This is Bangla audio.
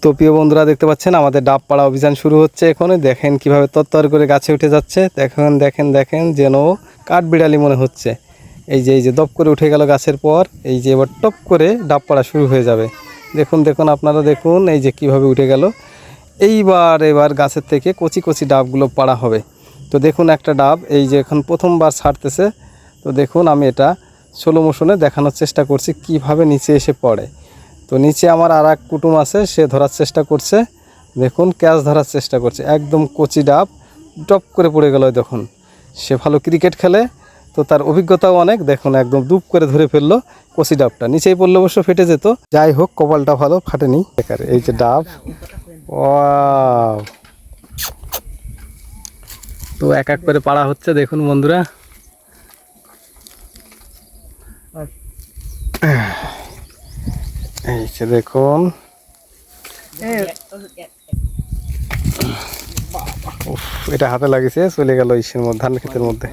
তো প্রিয় বন্ধুরা দেখতে পাচ্ছেন আমাদের ডাব পাড়া অভিযান শুরু হচ্ছে। এখন দেখেন কিভাবে তরতর করে গাছে উঠে যাচ্ছে। দেখেন দেখেন দেখেন যেন কাঠবিড়ালি মনে হচ্ছে। এই যে দপ করে উঠে গেল গাছের পর, এই যে এবার টপ করে ডাব পাড়া শুরু হয়ে যাবে। দেখুন দেখুন আপনারা দেখুন এই যে কিভাবে উঠে গেল। এবার গাছের থেকে কচি কচি ডাবগুলো পাড়া হবে। তো দেখুন একটা ডাব এই যে এখন প্রথমবার ছাড়তেছে। তো দেখুন আমি এটা স্লো মোশনে দেখানোর চেষ্টা করছি কিভাবে নিচে এসে পড়ে। তো নিচে আমার আর এক কুটুম আছে, সে ধরার চেষ্টা করছে। দেখুন ক্যাচ ধরার চেষ্টা করছে, একদম কচি ডাব টপ করে পড়ে গেল। দেখুন সে ভালো ক্রিকেট খেলে, তো তার অভিজ্ঞতাও অনেক। দেখুন একদম ডুব করে ধরে ফেললো কচি ডাবটা, নিচেই পড়লে অবশ্য ফেটে যেত। যাই হোক কপালটা ভালো, ফাটেনি। এই যে ডাব, ওয়াও! তো এক এক করে পাড়া হচ্ছে দেখুন বন্ধুরা। এই যে দেখুন, এটা হাতে লাগিয়েছে, চলে গেল ইসের মধ্যে, ধান ক্ষেতের মধ্যে।